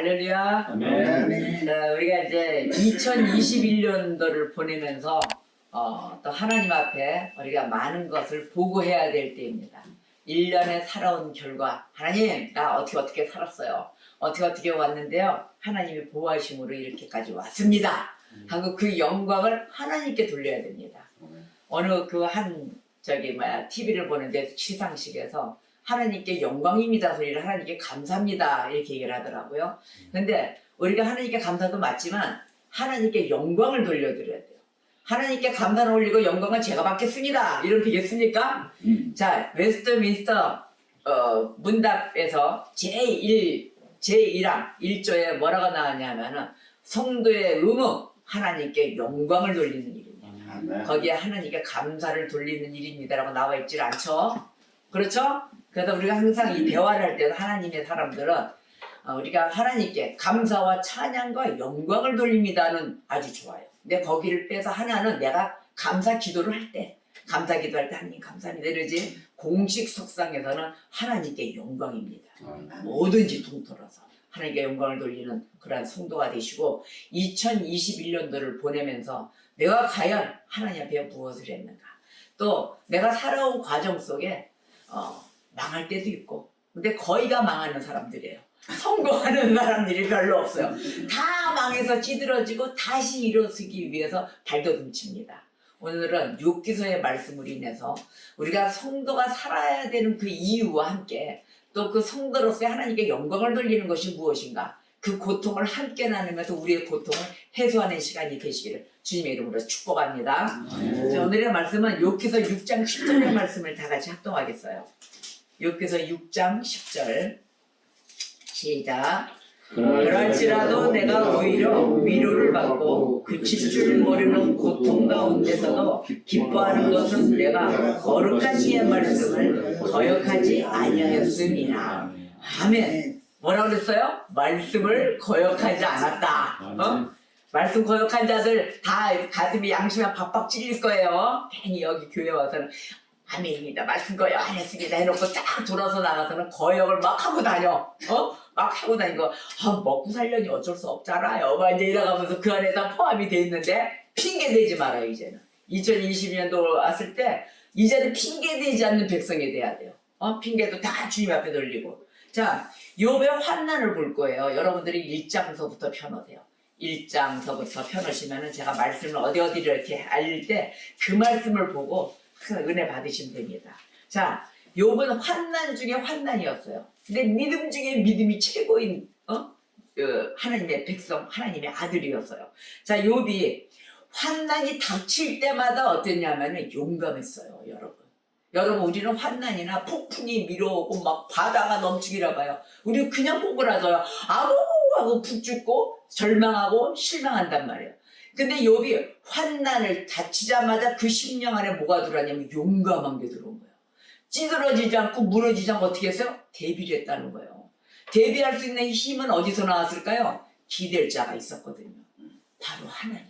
할렐루야. 아멘. 자, 우리가 이제 2021년도를 보내면서 또 하나님 앞에 우리가 많은 것을 보고해야 될 때입니다. 1년에 살아온 결과, 하나님 나 어떻게 살았어요. 어떻게 왔는데요. 하나님의 보호하심으로 이렇게까지 왔습니다. 하고 그 영광을 하나님께 돌려야 됩니다. 어느 TV를 보는데 시상식에서 하나님께 영광입니다 소리를 하나님께 감사합니다 이렇게 얘기를 하더라고요. 근데 우리가 하나님께 감사도 맞지만 하나님께 영광을 돌려드려야 돼요. 하나님께 감사를 올리고 영광은 제가 받겠습니다 이러면 되겠습니까? 자, 웨스트민스터 문답에서 제1항 1조에 뭐라고 나왔냐면은 성도의 의무 하나님께 영광을 돌리는 일입니다. 거기에 하나님께 감사를 돌리는 일입니다라고 나와 있질 않죠. 그렇죠? 그래서 우리가 항상 이 대화를 할 때는 하나님의 사람들은 우리가 하나님께 감사와 찬양과 영광을 돌립니다는 아주 좋아요. 근데 거기를 빼서 하나는 내가 감사 기도를 할 때 하나님 감사합니다 이러지, 공식 석상에서는 하나님께 영광입니다. 뭐든지 통틀어서 하나님께 영광을 돌리는 그러한 성도가 되시고 2021년도를 보내면서 내가 과연 하나님 앞에 무엇을 했는가, 또 내가 살아온 과정 속에 망할 때도 있고, 근데 거의 다 망하는 사람들이에요. 성공하는 사람들이 별로 없어요. 다 망해서 찌들어지고 다시 일어서기 위해서 발돋움칩니다. 오늘은 욥기서의 말씀으로 인해서 우리가 성도가 살아야 되는 그 이유와 함께 또 그 성도로서의 하나님께 영광을 돌리는 것이 무엇인가, 그 고통을 함께 나누면서 우리의 고통을 해소하는 시간이 되시기를 주님의 이름으로 축복합니다. 자, 오늘의 말씀은 욥기서 6장 10절의 말씀을 다 같이 합동하겠어요. 욥기서 6장 10절 시작. 그럴지라도 내가 오히려 위로를 받고 그칠 줄 모르는 고통 가운데서도 기뻐하는 것은 내가 거룩한 이의 말씀을 거역하지 아니하였음이라. 아멘. 뭐라고 그랬어요? 말씀을 거역하지 않았다. 말씀 거역한 자들 다 가슴이 양심에 박박 찔릴 거예요. 괜히 여기 교회 와서는 아멘입니다, 말씀 거역 안 했습니다 해놓고 딱 돌아서 나가서는 거역을 막 하고 다녀. 막 하고 다니고 먹고 살려니 어쩔 수 없잖아요 막 이제 이래가면서 그 안에 다 포함이 돼 있는데 핑계 대지 말아요. 이제는 2022년도 왔을 때 이제는 핑계 대지 않는 백성이 돼야 돼요. 핑계도 다 주님 앞에 돌리고. 자, 욥의 환난을 볼 거예요. 여러분들이 1장서부터 펴놓으세요. 1장서부터 펴놓으시면은 제가 말씀을 어디를 이렇게 알릴 때 그 말씀을 보고 항상 은혜 받으시면 됩니다. 자, 욥은 환난 중에 환난이었어요. 근데 믿음 중에 믿음이 최고인 하나님의 백성, 하나님의 아들이었어요. 자, 욥이 환난이 닥칠 때마다 어땠냐면은 용감했어요. 여러분 우리는 환난이나 폭풍이 밀어오고 막 바다가 넘치기라 봐요. 우리 그냥 꼬꾸라져요. 아무 하고 푹 죽고 절망하고 실망한단 말이에요. 근데 욥이 환난을 닥치자마자 그 심령 안에 뭐가 들어왔냐면 용감한 게 들어온 거예요. 찌들어지지 않고 무너지지 않고 어떻게 했어요? 대비를 했다는 거예요. 대비할 수 있는 힘은 어디서 나왔을까요? 기댈 자가 있었거든요. 바로 하나님.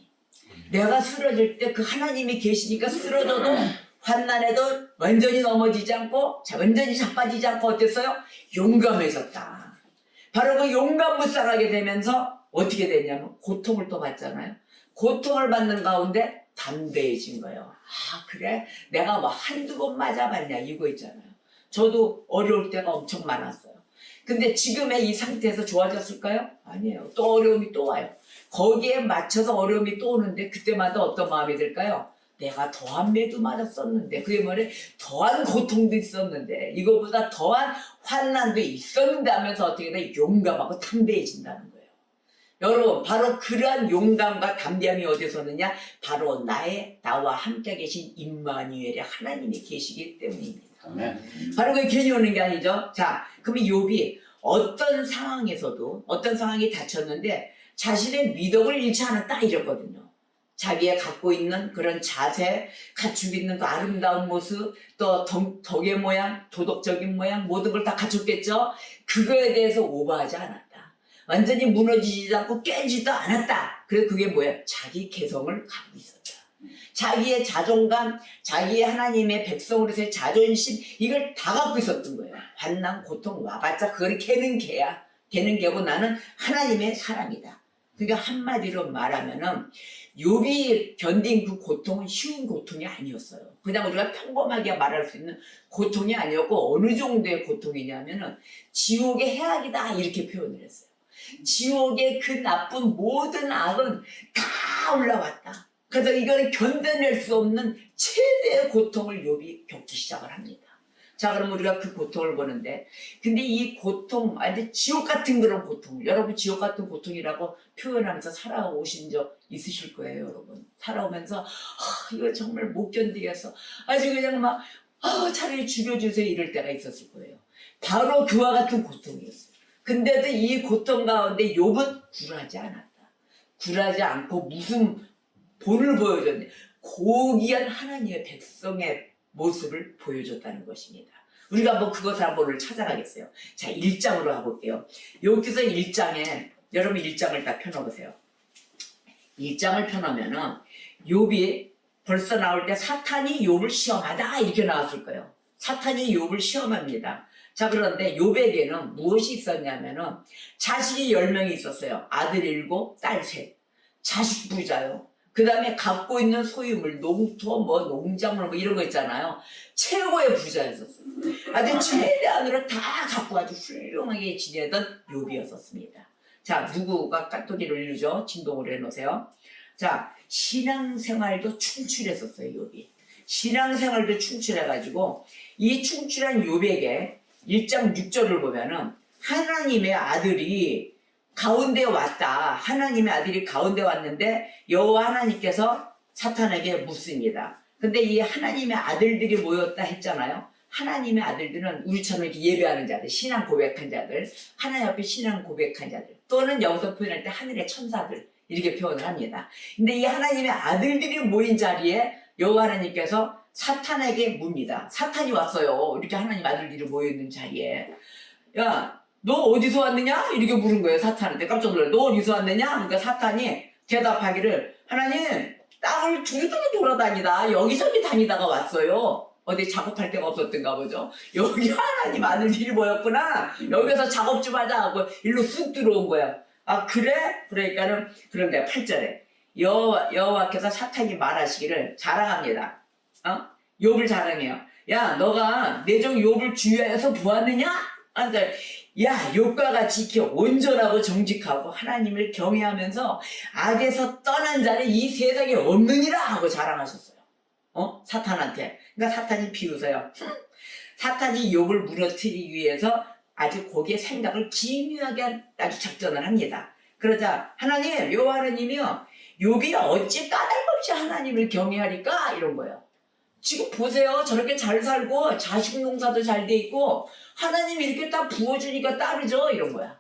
내가 쓰러질 때 그 하나님이 계시니까 쓰러져도 환난에도 완전히 넘어지지 않고 완전히 자빠지지 않고 어땠어요? 용감해졌다. 바로 그 용감 불쌍하게 되면서 어떻게 됐냐면 고통을 또 받잖아요. 고통을 받는 가운데 담대해진 거예요. 그래? 내가 뭐 한두 번 맞아봤냐 이거 있잖아요. 저도 어려울 때가 엄청 많았어요. 근데 지금의 이 상태에서 좋아졌을까요? 아니에요. 또 어려움이 또 와요. 거기에 맞춰서 어려움이 또 오는데 그때마다 어떤 마음이 들까요? 내가 더한 매도 맞았었는데, 그게 뭐래? 더한 고통도 있었는데, 이거보다 더한 환난도 있었는데 하면서 어떻게 돼? 용감하고 담대해진다는 거예요. 여러분, 바로 그러한 용감과 담대함이 어디서 오느냐? 바로 나와 함께 계신 임마누엘의 하나님이 계시기 때문입니다. 바로 그게 괜히 오는 게 아니죠. 자, 그러면 욥이 어떤 상황에서도 어떤 상황이 닥쳤는데 자신의 미덕을 잃지 않았다 이랬거든요. 자기가 갖고 있는 그런 자세, 갖추고 있는 그 아름다운 모습, 또 덕의 모양, 도덕적인 모양, 모든 걸 다 갖췄겠죠. 그거에 대해서 오버하지 않았다. 완전히 무너지지 않고 깨지도 않았다. 그래서 그게 뭐야? 자기 개성을 갖고 있었다. 자기의 자존감, 자기의 하나님의 백성으로서의 자존심, 이걸 다 갖고 있었던 거예요. 환난, 고통 와봤자 그걸 개는 개야. 되는 게고 나는 하나님의 사람이다. 그러니까 한마디로 말하면은 욥이 견딘 그 고통은 쉬운 고통이 아니었어요. 그냥 우리가 평범하게 말할 수 있는 고통이 아니었고 어느 정도의 고통이냐면은 지옥의 해악이다 이렇게 표현을 했어요. 지옥의 그 나쁜 모든 악은 다 올라왔다. 그래서 이거는 견뎌낼 수 없는 최대의 고통을 욥이 겪기 시작을 합니다. 자, 그럼 우리가 그 고통을 보는데, 근데 이 고통, 아니 지옥 같은 그런 고통, 여러분 지옥 같은 고통이라고 표현하면서 살아오신 적 있으실 거예요, 여러분. 살아오면서 이거 정말 못 견디겠어. 아주 그냥 막 차라리 죽여주세요 이럴 때가 있었을 거예요. 바로 그와 같은 고통이었어요. 근데도 이 고통 가운데 욥은 굴하지 않았다. 굴하지 않고 무슨 본을 보여줬냐. 고귀한 하나님의 백성의 모습을 보여줬다는 것입니다. 우리가 한번 그것을 한번 오늘 찾아가겠어요. 자, 1장으로 가볼게요. 여기서 1장에 여러분 1장을 다 펴놓으세요. 1장을 펴놓으면은 욥이 벌써 나올 때 사탄이 욥을 시험하다 이렇게 나왔을 거예요. 사탄이 욥을 시험합니다. 자, 그런데 욥에게는 무엇이 있었냐면은 자식이 10명이 있었어요. 아들 7, 딸 3. 자식 부자요. 그 다음에 갖고 있는 소유물, 농토, 농작물 이런 거 있잖아요. 최고의 부자였었어요. 아주 최대한으로 다 갖고 아주 훌륭하게 지내던 욥이었었습니다. 자, 누구가 깍두기를 이루죠? 진동을 해놓으세요. 자, 신앙생활도 충출했었어요, 욥이. 신앙생활도 충출해가지고 이 충출한 욥에게 1장 6절을 보면은 하나님의 아들이 가운데 왔다. 하나님의 아들이 가운데 왔는데 여호와 하나님께서 사탄에게 묻습니다. 근데 이 하나님의 아들들이 모였다 했잖아요. 하나님의 아들들은 우리처럼 이렇게 예배하는 자들, 신앙 고백한 자들, 하나님 앞에 신앙 고백한 자들, 또는 여기서 표현할 때 하늘의 천사들 이렇게 표현을 합니다. 근데 이 하나님의 아들들이 모인 자리에 여호와 하나님께서 사탄에게 묻니다. 사탄이 왔어요. 이렇게 하나님 아들들이 모여있는 자리에. 야, 너 어디서 왔느냐? 이렇게 물은 거예요, 사탄한테. 깜짝 놀라요. 너 어디서 왔느냐? 그러니까 사탄이 대답하기를, 하나님, 땅을 두루두루 돌아다니다 여기저기 다니다가 왔어요. 어디 작업할 데가 없었던가 보죠. 여기 하나님 아들들이 모였구나. 여기서 작업 좀 하자 하고 일로 쑥 들어온 거야. 아, 그래? 그러니까는, 그런데 8절에 여호와께서 사탄이 말하시기를 자랑합니다. 욥을 자랑해요. 야, 너가 내 종 욥을 주위에서 보았느냐? 그러니까 야, 욥과 같이 이렇게 온전하고 정직하고 하나님을 경외하면서 악에서 떠난 자는 이 세상에 없느니라 하고 자랑하셨어요. 사탄한테. 그러니까 사탄이 비웃어요. 사탄이 욥을 무너뜨리기 위해서 아주 거기에 생각을 기묘하게 아주 작전을 합니다. 그러자 하나님, 여호와 하나님이요, 욥이 어찌 까닭없이 하나님을 경외하리까? 이런 거예요. 지금 보세요. 저렇게 잘 살고 자식 농사도 잘 돼 있고 하나님이 이렇게 딱 부어주니까 따르죠. 이런 거야.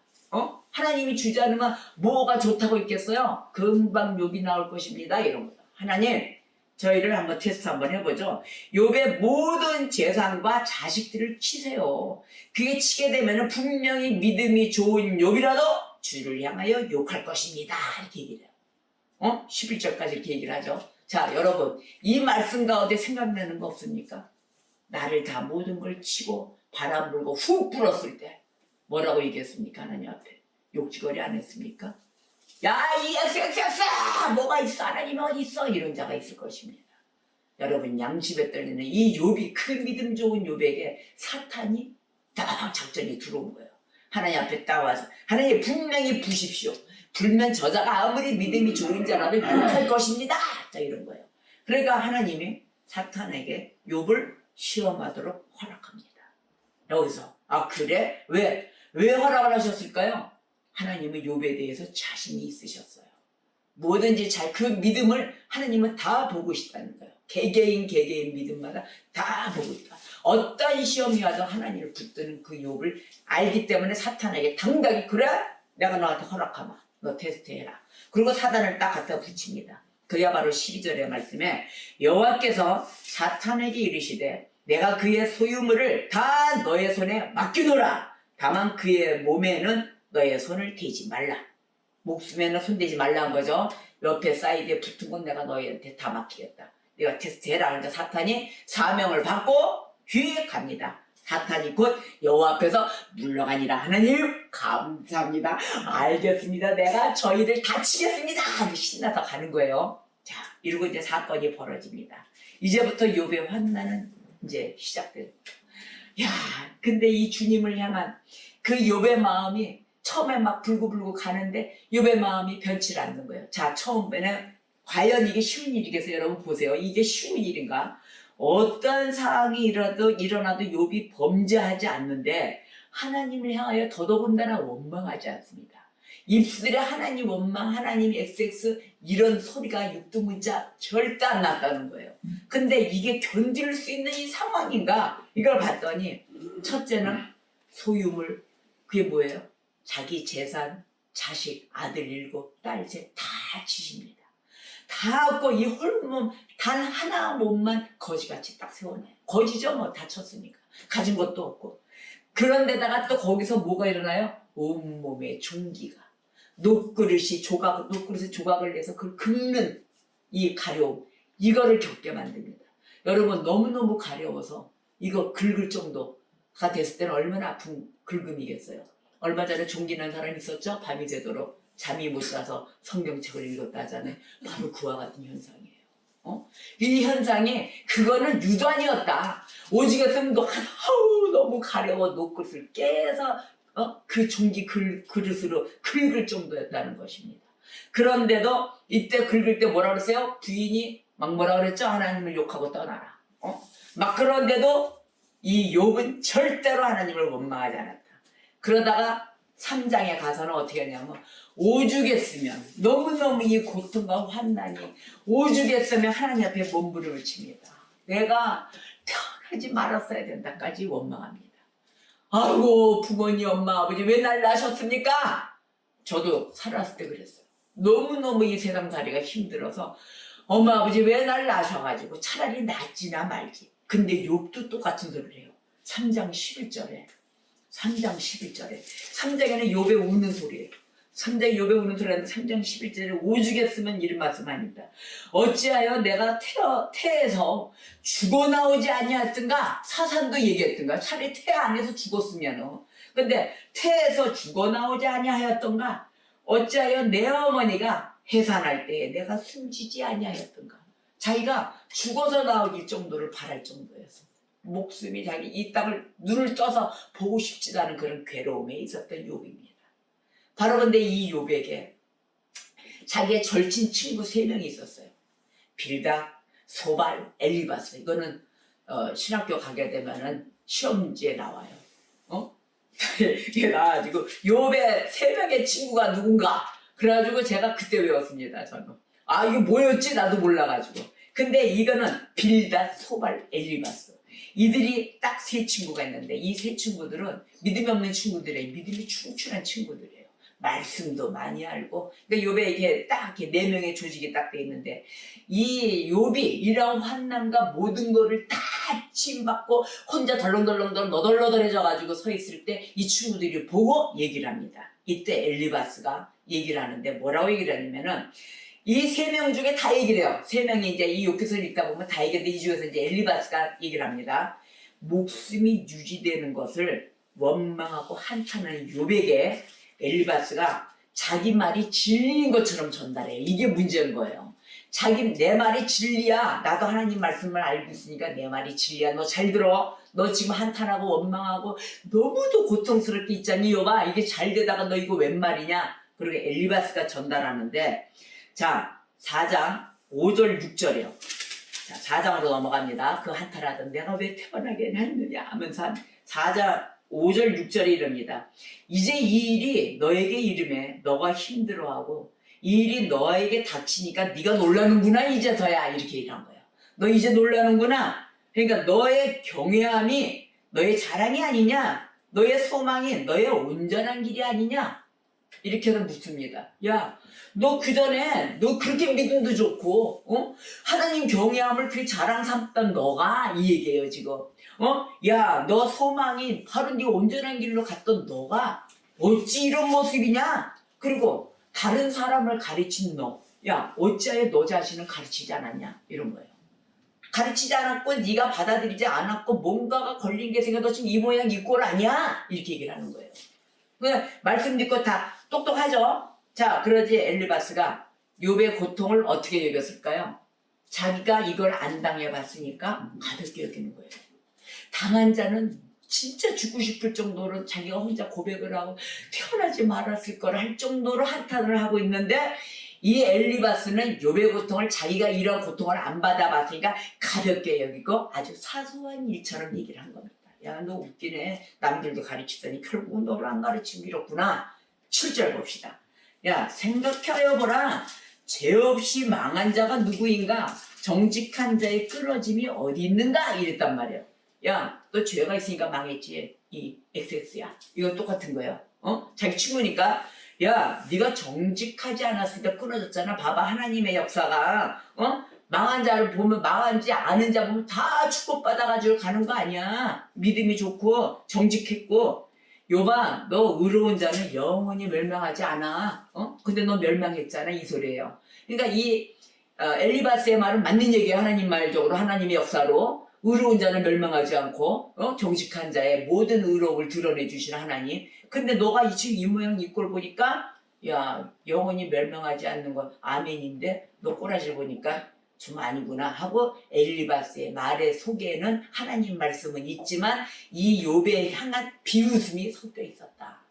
하나님이 주지 않으면 뭐가 좋다고 있겠어요? 금방 욥이 나올 것입니다. 이런 거야. 하나님, 저희를 한번 테스트 한번 해보죠. 욥의 모든 재산과 자식들을 치세요. 그게 치게 되면 분명히 믿음이 좋은 욥이라도 주를 향하여 욕할 것입니다. 이렇게 얘기를 해요. 11절까지 이렇게 얘기를 하죠. 자, 여러분, 이 말씀 가운데 생각나는 거 없습니까? 나를 다 모든 걸 치고 바람 불고 훅 불었을 때 뭐라고 얘기했습니까? 하나님 앞에 욕지거리 안 했습니까? 야, 이 엑스엑스엑스 뭐가 있어? 하나님 어디 있어? 이런 자가 있을 것입니다. 여러분, 양심에 떨리는 이 욥이, 그 믿음 좋은 욥에게 사탄이 딱 작전이 들어온 거예요. 하나님 앞에 딱 와서 하나님 분명히 부십시오. 불면 저자가 아무리 믿음이 좋은 자라도 욕할 것입니다. 자, 이런 거예요. 그러니까 하나님이 사탄에게 욥을 시험하도록 허락합니다. 여기서 그래? 왜 허락을 하셨을까요? 하나님은 욥에 대해서 자신이 있으셨어요. 뭐든지 그 믿음을 하나님은 다 보고 있다는 거예요. 개개인 믿음마다 다 보고 있다. 어떤 시험이 와도 하나님을 붙드는 그 욥을 알기 때문에 사탄에게 당당히 그래? 내가 너한테 허락하마. 너 테스트해라. 그리고 사단을 딱 갖다 붙입니다. 그야 바로 12절의 말씀에 여호와께서 사탄에게 이르시되 내가 그의 소유물을 다 너의 손에 맡기노라. 다만 그의 몸에는 너의 손을 대지 말라. 목숨에는 손대지 말라는 거죠. 옆에 사이드에 붙은 건 내가 너희한테 다 맡기겠다. 네가 테스트해라. 그러니까 사탄이 사명을 받고 휙 갑니다. 사탄이 곧 여호와 앞에서 물러가니라. 하나님 감사합니다. 알겠습니다. 내가 저희를 다치겠습니다. 하고 신나서 가는 거예요. 자, 이러고 이제 사건이 벌어집니다. 이제부터 욥의 환난은 이제 시작돼요. 야, 근데 이 주님을 향한 그 욥의 마음이 처음에 막 불고불고 가는데 욥의 마음이 변치 않는 거예요. 자, 처음에는 과연 이게 쉬운 일이겠어요? 여러분 보세요. 이게 쉬운 일인가? 어떤 상황이 일어나도 욥이 범죄하지 않는데 하나님을 향하여 더더군다나 원망하지 않습니다. 입술에 하나님 원망, 하나님 XX 이런 소리가 육두문자 절대 안 났다는 거예요. 근데 이게 견딜 수 있는 이 상황인가? 이걸 봤더니 첫째는 소유물, 그게 뭐예요? 자기 재산, 자식, 아들 7, 딸 3 다 치십니다. 다 갖고 이 홀몸 단 하나 몸만 거지같이 딱 세워놔요. 거지죠 뭐 다쳤으니까. 가진 것도 없고. 그런데다가 또 거기서 뭐가 일어나요? 온몸에 종기가. 녹그릇에 조각을 내서 그걸 긁는 이 가려움. 이거를 겪게 만듭니다. 여러분 너무너무 가려워서 이거 긁을 정도가 됐을 때는 얼마나 아픈 긁음이겠어요. 얼마 전에 종기 난 사람이 있었죠? 밤이 새도록 잠이 못 자서 성경책을 읽었다 하잖아요. 바로 그와 같은 현상이에요. 이 현상이 그거는 유전이었다. 오직했으면 너무 가려워 녹그릇을 깨서 그 종기 그릇으로 긁을 정도였다는 것입니다. 그런데도 이때 긁을 때 뭐라 그랬어요? 부인이 막 뭐라 그랬죠? 하나님을 욕하고 떠나라. 막 그런데도 이 욥은 절대로 하나님을 원망하지 않았다. 그러다가 3장에 가서는 어떻게 하냐면 오죽했으면 너무너무 이 고통과 환난이 오죽했으면 하나님 앞에 몸부림을 칩니다. 내가 태어나지 말았어야 된다까지 원망합니다. 아이고 부모님 엄마 아버지 왜 날 낳으셨습니까? 저도 살았을 때 그랬어요. 너무너무 이 세상살이가 힘들어서 엄마 아버지 왜 날 낳으셔가지고 차라리 낳지나 말지. 근데 욥도 똑같은 소리를 해요. 3장 11절에 3장에는 욥의 우는 소리예요. 3장에 욥의 우는 소리인데 3장 11절에 오죽했으면 이런 말씀합니다. 어찌하여 내가 태에서 죽어나오지 아니하였던가. 사산도 얘기했던가. 차라리 태 안에서 죽었으면 근데 태에서 죽어나오지 아니하였던가. 어찌하여 내 어머니가 해산할 때에 내가 숨지지 아니하였던가. 자기가 죽어서 나오길 정도를 바랄 정도였어. 목숨이 자기 이 땅을 눈을 떠서 보고 싶지도 않은 그런 괴로움에 있었던 욥입니다. 바로 근데 이 욥에게 자기의 절친 친구 3명이 있었어요. 빌닷, 소발, 엘리바스. 이거는 신학교 가게 되면은 시험지에 나와요. 이게 나와가지고 욥의 3명의 친구가 누군가. 그래가지고 제가 그때 외웠습니다. 저는. 아 이게 뭐였지? 나도 몰라가지고. 근데 이거는 빌닷, 소발, 엘리바스. 이들이 딱 3 친구가 있는데 이 3 친구들은 믿음이 없는 친구들이에요. 믿음이 충출한 친구들이에요. 말씀도 많이 알고. 그러니까 욥에 이게 딱 이렇게 4명의 조직이 딱 돼 있는데 이 욥이 이런 환난과 모든 거를 다 침받고 혼자 덜렁덜렁 너덜너덜해져 가지고 서 있을 때 이 친구들이 보고 얘기를 합니다. 이때 엘리바스가 얘기를 하는데 뭐라고 얘기를 하냐면은 이 3명 중에 다 얘기를 해요. 3명이 이제 이 욥기서를 읽다 보면 다 얘기하는데 이 중에서 이제 엘리바스가 얘기를 합니다. 목숨이 유지되는 것을 원망하고 한탄하는 욥에게 엘리바스가 자기 말이 진리인 것처럼 전달해요. 이게 문제인 거예요. 내 말이 진리야. 나도 하나님 말씀을 알고 있으니까 내 말이 진리야. 너 잘 들어. 너 지금 한탄하고 원망하고 너무도 고통스럽게 있잖니 욥아. 이게 잘 되다가 너 이거 웬 말이냐. 그리고 엘리바스가 전달하는데 자 4장 5절 6절이요. 자 4장으로 넘어갑니다. 그 한탄하던 내가 왜 태어나게 했느냐 하면서 4장 5절 6절에 이릅니다. 이제 이 일이 너에게 이름에 너가 힘들어하고 이 일이 너에게 닥치니까 네가 놀라는구나 이제서야. 이렇게 얘기한 거예요. 너 이제 놀라는구나. 그러니까 너의 경외함이 너의 자랑이 아니냐, 너의 소망이 너의 온전한 길이 아니냐, 이렇게는 묻습니다. 야, 너 그전에 너 그렇게 믿음도 좋고 하나님 경외함을 그렇게 자랑 삼던 너가, 이 얘기예요 지금. 야, 너 소망이 바로 네 온전한 길로 갔던 너가 어찌 이런 모습이냐. 그리고 다른 사람을 가르친 너, 야 어찌하여 너 자신을 가르치지 않았냐, 이런 거예요. 가르치지 않았고 네가 받아들이지 않았고 뭔가가 걸린 게 생겨서 지금 이 모양 이 꼴 아니야? 이렇게 얘기를 하는 거예요. 말씀 듣고 다 똑똑하죠? 자, 그러지 엘리바스가 욥의 고통을 어떻게 여겼을까요? 자기가 이걸 안 당해봤으니까 가볍게 여기는 거예요. 당한 자는 진짜 죽고 싶을 정도로 자기가 혼자 고백을 하고 태어나지 말았을 걸 할 정도로 한탄을 하고 있는데 이 엘리바스는 욥의 고통을 자기가 이런 고통을 안 받아봤으니까 가볍게 여기고 아주 사소한 일처럼 얘기를 한 겁니다. 야, 너 웃기네. 남들도 가르치더니 결국은 너를 안 가르치고 이렇구나. 7절 봅시다. 야, 생각하여 보라. 죄 없이 망한 자가 누구인가? 정직한 자의 끊어짐이 어디 있는가? 이랬단 말이에요. 야, 너 죄가 있으니까 망했지. 이 XX야. 이건 똑같은 거예요. 자기 친구니까. 야, 네가 정직하지 않았으니까 끊어졌잖아. 봐봐, 하나님의 역사가 망한 자를 보면 망한지 아는 자 보면 다 축복받아가지고 가는 거 아니야. 믿음이 좋고 정직했고. 욥아, 너 의로운 자는 영원히 멸망하지 않아. 근데 너 멸망했잖아. 이 소리예요. 그러니까 이 엘리바스의 말은 맞는 얘기예요. 하나님 말적으로 하나님의 역사로. 의로운 자는 멸망하지 않고 정직한 자의 모든 의로움을 드러내 주시는 하나님. 근데 너가 지금 이 모양 이 꼴 보니까 야, 영원히 멸망하지 않는 건 아멘인데 너 꼬라지 보니까 좀 아니구나 하고 엘리바스의 말의 속에는 하나님 말씀은 있지만 이 욥에 향한 비웃음이 섞여 있었다.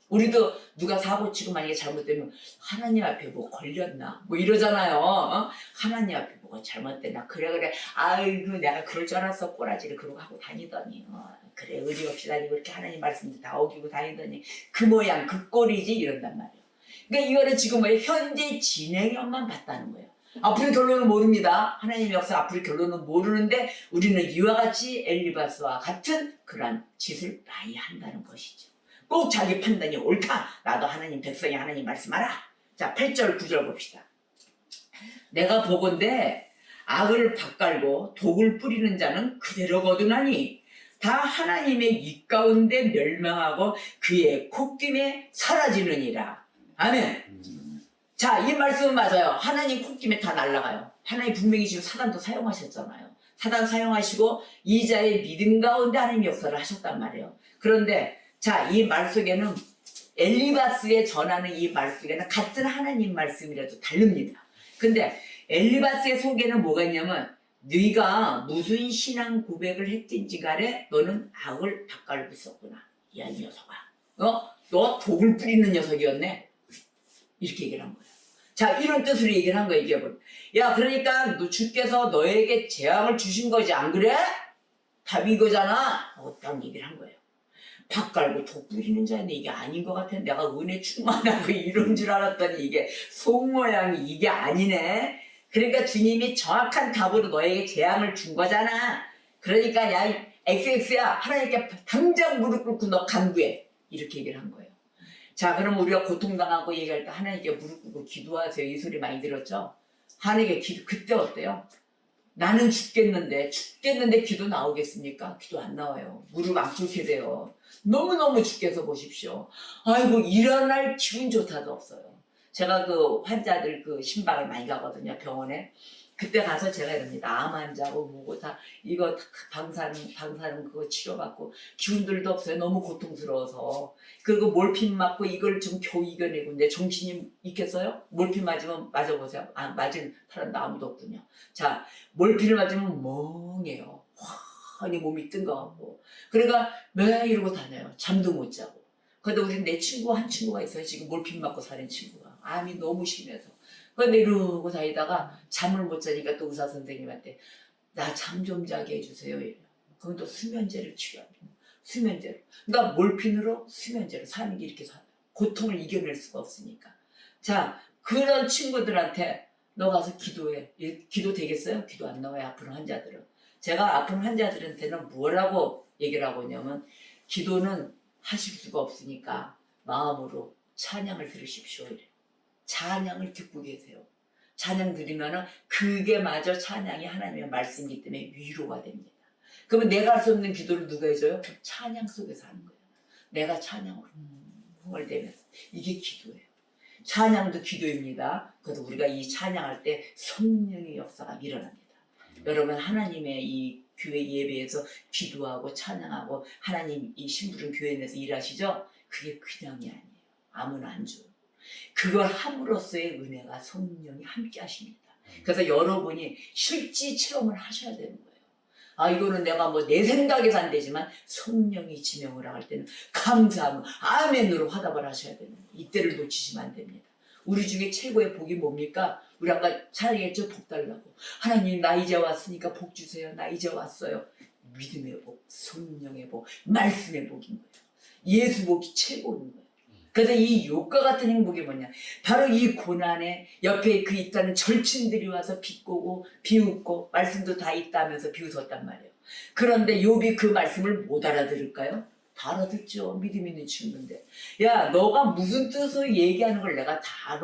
우리도 누가 사고치고 만약에 잘못되면 하나님 앞에 뭐 걸렸나 뭐 이러잖아요. 하나님 앞에 뭐가 잘못됐나. 그래 아이고 내가 그럴 줄 알았어. 꼬라지를 그러고 하고 다니더니 그래 의리 없이 다니고 이렇게 하나님 말씀도 다 어기고 다니더니 그 모양 그 꼴이지 이런단 말이에요. 그러니까 이거는 지금 뭐예요? 현재 진행형만 봤다는 거예요. 앞으로 결론은 모릅니다. 하나님의 역사 앞으로 결론은 모르는데 우리는 이와 같이 엘리바스와 같은 그런 짓을 많이 한다는 것이죠. 꼭 자기 판단이 옳다. 나도 하나님 백성이 하나님 말씀하라. 자, 8절 9절 봅시다. 내가 보건대 악을 밭갈고 독을 뿌리는 자는 그대로 거두나니 다 하나님의 입 가운데 멸망하고 그의 콧김에 사라지느니라. 아멘. 자, 이 말씀은 맞아요. 하나님 콧김에 다 날아가요. 하나님 분명히 지금 사단도 사용하셨잖아요. 사단 사용하시고 이자의 믿음 가운데 하나님의 역사를 하셨단 말이에요. 그런데 자, 이 말 속에는 엘리바스에 전하는 이 말 속에는 같은 하나님 말씀이라도 다릅니다. 근데 엘리바스의 속에는 뭐가 있냐면 네가 무슨 신앙 고백을 했든지 간에 너는 악을 닦아내고 있었구나. 야, 이 녀석아. 너 독을 뿌리는 녀석이었네. 이렇게 얘기를 한 거예요. 자, 이런 뜻으로 얘기를 한 거예요. 이게 뭐. 야, 그러니까 주께서 너에게 재앙을 주신 거지 안 그래? 답이 이거잖아. 딱 얘기를 한 거예요. 밭 갈고 독 뿌리는 자인데 이게 아닌 것 같아. 내가 은혜 충만하고 이런 줄 알았더니 이게 속 모양이 이게 아니네. 그러니까 주님이 정확한 답으로 너에게 재앙을 준 거잖아. 그러니까 야 XX야 하나님께 당장 무릎 꿇고 너 간구해. 이렇게 얘기를 한 거예요. 자, 그럼 우리가 고통당하고 얘기할 때 하나님께 무릎 꿇고 기도하세요. 이 소리 많이 들었죠? 하나님께 기도 그때 어때요? 나는 죽겠는데 기도 나오겠습니까? 기도 안 나와요. 무릎 안 꿇게 돼요. 너무너무 죽겠어 보십시오. 아이고 일어날 기분 조차도 없어요. 제가 그 환자들 그 신방을 많이 가거든요. 병원에. 그때 가서 제가 이럽니다. 암 환자고 뭐고 다 이거 방사능 그거 치료받고 기운들도 없어요. 너무 고통스러워서. 그리고 몰핀 맞고 이걸 좀 겨우 이겨내고 근데 정신이 있겠어요? 몰핀 맞으면 맞아보세요. 맞은 사람도 아무도 없군요. 자, 몰핀을 맞으면 멍해요. 환히 몸이 뜬 것 같고. 그러니까 매일 이러고 다녀요. 잠도 못 자고. 근데 우리 내 친구 한 친구가 있어요. 지금 몰핀 맞고 사는 친구가. 암이 너무 심해서. 근데 이러고 다니다가 잠을 못 자니까 또 의사 선생님한테 나 잠 좀 자게 해주세요. 이래요. 그건 또 수면제를 치료합니다. 수면제로. 그러니까 몰핀으로 수면제로 사는 게 이렇게 살아요. 고통을 이겨낼 수가 없으니까. 자, 그런 친구들한테 너 가서 기도해. 기도 되겠어요? 기도 안 나와요. 아픈 환자들은. 제가 아픈 환자들한테는 뭐라고 얘기를 하고 있냐면 기도는 하실 수가 없으니까 마음으로 찬양을 들으십시오. 이래요. 찬양을 듣고 계세요. 찬양 들으면은 그게 마저 찬양이 하나님의 말씀이기 때문에 위로가 됩니다. 그러면 내가 할 수 없는 기도를 누가 해줘요? 찬양 속에서 하는 거예요. 내가 찬양으로 흥얼대면서 이게 기도예요. 찬양도 기도입니다. 그래서 우리가 이 찬양할 때 성령의 역사가 일어납니다. 여러분 하나님의 이 교회 예배에서 기도하고 찬양하고 하나님 이 심부름 교회 내에서 일하시죠? 그게 그냥이 아니에요. 아무나 안 줘요. 그걸 함으로써의 은혜가 성령이 함께 하십니다. 그래서 여러분이 실지 체험을 하셔야 되는 거예요. 아, 이거는 내가 뭐 내 생각에서 안 되지만 성령이 지명을 할 때는 감사하면 아멘으로 화답을 하셔야 되는 거예요. 이때를 놓치시면 안 됩니다. 우리 중에 최고의 복이 뭡니까? 우리 아까 차례했죠? 복 달라고. 하나님 나 이제 왔으니까 복 주세요. 나 이제 왔어요. 믿음의 복, 성령의 복, 말씀의 복인 거예요. 예수 복이 최고인 거예요. 그래서 이 욕과 같은 행복이 뭐냐? 바로 이 고난에 옆에 그 있다는 절친들이 와서 비꼬고 비웃고 말씀도 다 있다면서 비웃었단 말이에요. 그런데 욥이 그 말씀을 못 알아들을까요? 다 알아듣죠. 믿음 있는 친구인데. 야, 너가 무슨 뜻으로 얘기하는 걸 내가 다 알아.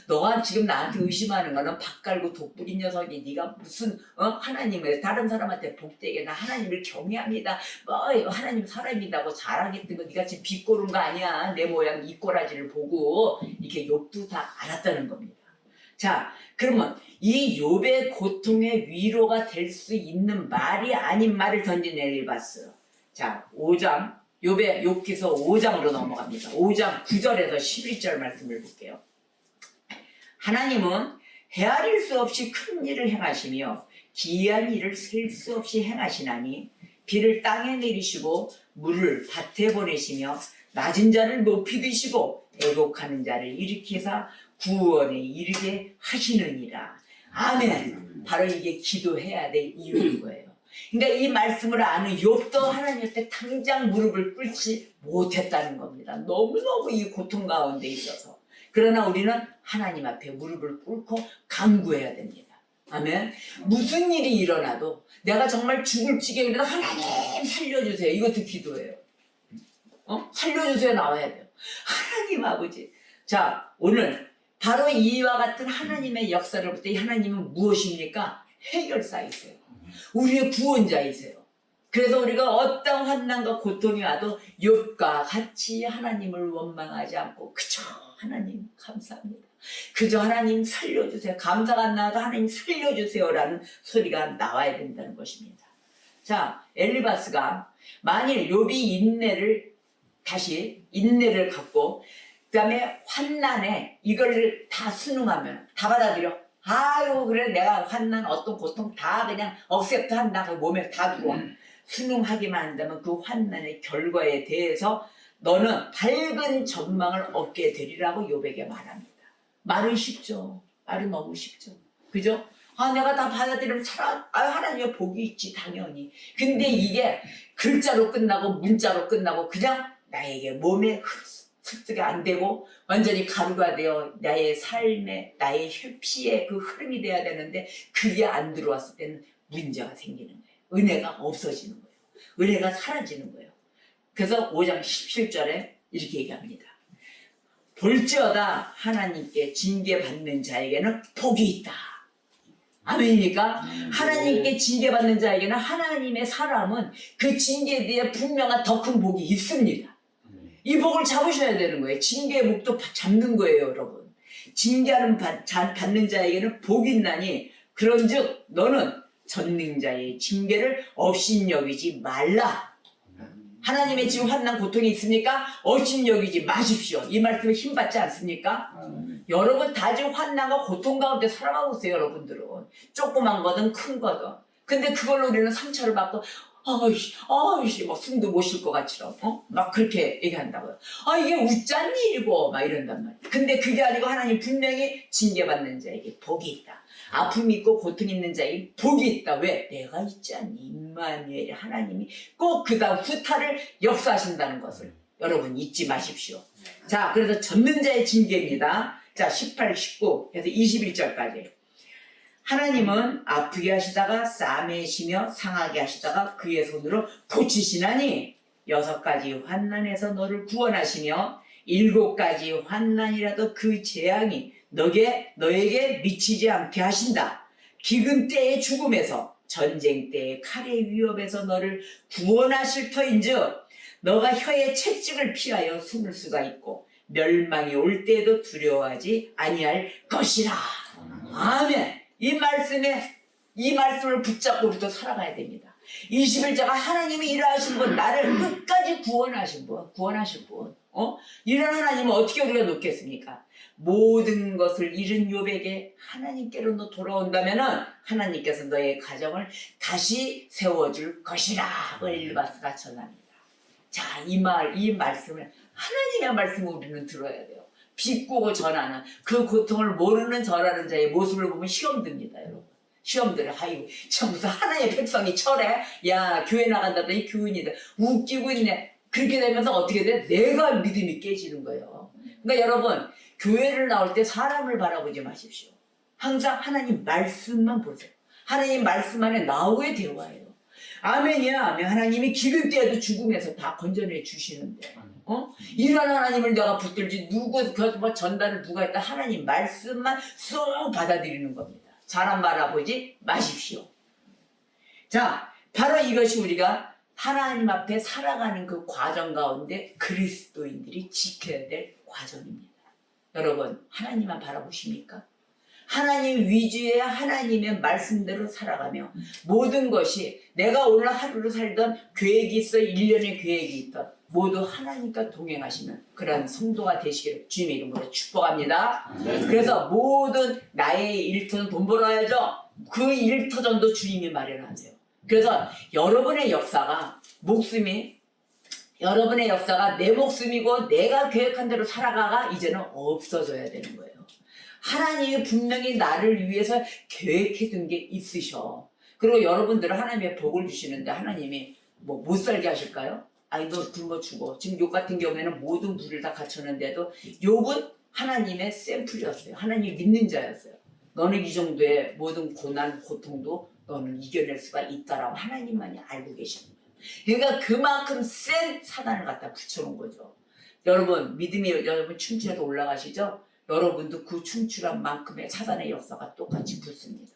너가 지금 나한테 의심하는 거는 밥 갈고 독 뿌린 녀석이 네가 무슨 하나님을 다른 사람한테 복되게 나 하나님을 경외합니다. 뭐 하나님 사람이라고 자랑했던 거 네가 지금 비꼬는 거 아니야. 내 모양 이 꼬라지를 보고 이렇게 욥도 다 알았다는 겁니다. 자, 그러면 이 욥의 고통의 위로가 될 수 있는 말이 아닌 말을 던진 엘리바스. 자, 5장, 욥기서 5장으로 넘어갑니다. 5장 9절에서 11절 말씀을 볼게요. 하나님은 헤아릴 수 없이 큰 일을 행하시며 기이한 일을 셀 수 없이 행하시나니 비를 땅에 내리시고 물을 밭에 보내시며 낮은 자를 높이 드시고 애곡하는 자를 일으키사 구원에 이르게 하시느니라. 아멘. 바로 이게 기도해야 될 이유인 거예요. 그러니까 이 말씀을 아는 욥도 하나님한테 당장 무릎을 꿇지 못했다는 겁니다. 너무너무 이 고통 가운데 있어서. 그러나 우리는 하나님 앞에 무릎을 꿇고 간구해야 됩니다. 아멘. 무슨 일이 일어나도 내가 정말 죽을 지경이라도 하나님 살려주세요. 이것도 기도예요. 살려주세요 나와야 돼요. 하나님 아버지. 자, 오늘 바로 이와 같은 하나님의 역사를 볼 때 하나님은 무엇입니까? 해결사이세요. 우리의 구원자이세요. 그래서 우리가 어떤 환난과 고통이 와도 욥과 같이 하나님을 원망하지 않고 그저 하나님 감사합니다. 그저 하나님 살려주세요. 감사가 안 나와도 하나님 살려주세요라는 소리가 나와야 된다는 것입니다. 자, 엘리바스가 만일 욥이 인내를 갖고 그 다음에 환난에 이걸 다 순응하면 다 받아들여. 아유 그래 내가 환난 어떤 고통 다 그냥 억셉트 한다. 그 몸에 다 두고 순응하기만 한다면 그 환난의 결과에 대해서 너는 밝은 전망을 얻게 되리라고 욥에게 말합니다. 말은 쉽죠. 말은 너무 쉽죠. 그죠? 아 내가 다 받아들이면 하나님의 복이 있지 당연히. 근데 이게 글자로 끝나고 문자로 끝나고 그냥 나에게 몸에 습득이 안 되고 완전히 가루가 되어 나의 삶에 나의 피의 그 흐름이 돼야 되는데 그게 안 들어왔을 때는 문제가 생기는 거예요. 은혜가 없어지는 거예요. 은혜가 사라지는 거예요. 그래서 5장 17절에 이렇게 얘기합니다. 볼지어다 하나님께 징계받는 자에게는 복이 있다. 아멘입니까? 하나님께 징계받는 자에게는 하나님의 사람은 그 징계에 대해 분명한 더 큰 복이 있습니다. 이 복을 잡으셔야 되는 거예요. 징계의 복도 잡는 거예요, 여러분. 징계하는 받는 자에게는 복이 있나니 그런즉 너는 전능자의 징계를 업신여기지 말라. 하나님의 지금 환난 고통이 있습니까? 업신여기지 마십시오. 이 말씀에 힘받지 않습니까? 여러분 다 지금 환난과 고통 가운데 살아가고 있어요. 여러분들은 조그만 거든 큰 거든. 근데 그걸로 우리는 상처를 받고 아이씨, 막 숨도 못 쉴 것 같이럼, 막 그렇게 얘기한다고요. 이게 웃잔 일이고, 막 이런단 말이에요. 근데 그게 아니고 하나님 분명히 징계받는 자에게 복이 있다. 아픔이 있고 고통 있는 자에게 복이 있다. 왜? 내가 있지 않니? 임마누엘 하나님이 꼭 그 다음 후타를 역사하신다는 것을 여러분 잊지 마십시오. 자, 그래서 젖는 자의 징계입니다. 자, 18, 19, 그래서 21절까지. 하나님은 아프게 하시다가 싸매시며 상하게 하시다가 그의 손으로 고치시나니 6가지 환난에서 너를 구원하시며 7가지 환난이라도 그 재앙이 너에게 미치지 않게 하신다. 기근 때의 죽음에서 전쟁 때의 칼의 위협에서 너를 구원하실 터인즉 너가 혀의 채찍을 피하여 숨을 수가 있고 멸망이 올 때에도 두려워하지 아니할 것이라. 아멘. 이 말씀에 이 말씀을 붙잡고 우리도 살아가야 됩니다. 21자가 하나님이 일하신 분, 나를 끝까지 구원하신 분, 구원하실 분. 이런 하나님은 어떻게 우리가 놓겠습니까? 모든 것을 잃은 욥에게 하나님께로 돌아온다면은 하나님께서 너의 가정을 다시 세워줄 것이라고 엘리바스가 전합니다. 자, 이 말씀을 하나님의 말씀을 우리는 들어야 돼요. 비꼬고 전하는 그 고통을 모르는 전하는 자의 모습을 보면 시험 듭니다, 여러분. 시험 들어. 아이고, 참 무슨 하나님의 백성이 철해? 야, 교회 나간다더니 교인이다. 웃기고 있네. 그렇게 되면서 어떻게 돼? 내가 믿음이 깨지는 거예요. 그러니까 여러분, 교회를 나올 때 사람을 바라보지 마십시오. 항상 하나님 말씀만 보세요. 하나님 말씀 안에 나오게 대화해요. 아멘이야, 아멘. 하나님이 기름 때에도 죽음에서 다 건져내 주시는데, 이런 하나님을 내가 붙들지, 뭐 전달을 누가 했다. 하나님 말씀만 쏙 받아들이는 겁니다. 사람 바라보지 마십시오. 자, 바로 이것이 우리가 하나님 앞에 살아가는 그 과정 가운데 그리스도인들이 지켜야 될 과정입니다. 여러분, 하나님만 바라보십니까? 하나님 위주의 하나님의 말씀대로 살아가며 모든 것이 내가 오늘 하루를 살던 계획이 있어 1년의 계획이 있던 모두 하나님과 동행하시는 그런 성도가 되시기를 주님의 이름으로 축복합니다. 그래서 모든 나의 일터는 돈 벌어야죠. 그 일터전도 주님이 마련하세요. 그래서 여러분의 역사가 여러분의 역사가 내 목숨이고 내가 계획한 대로 살아가가 이제는 없어져야 되는 거예요. 하나님이 분명히 나를 위해서 계획해둔 게 있으셔. 그리고 여러분들은 하나님의 복을 주시는데 하나님이 뭐 못 살게 하실까요? 아니 너 굶어 죽어. 지금 욥 같은 경우에는 모든 부를 다 갖췄는데도 욥은 하나님의 샘플이었어요. 하나님 믿는 자였어요. 너는 이 정도의 모든 고난, 고통도 너는 이겨낼 수가 있다라고 하나님만이 알고 계시는 거예요. 그러니까 그만큼 센 사단을 갖다 붙여놓은 거죠. 여러분 믿음이 여러분 충치에도 올라가시죠? 여러분도 그 충출한 만큼의 사단의 역사가 똑같이 붙습니다.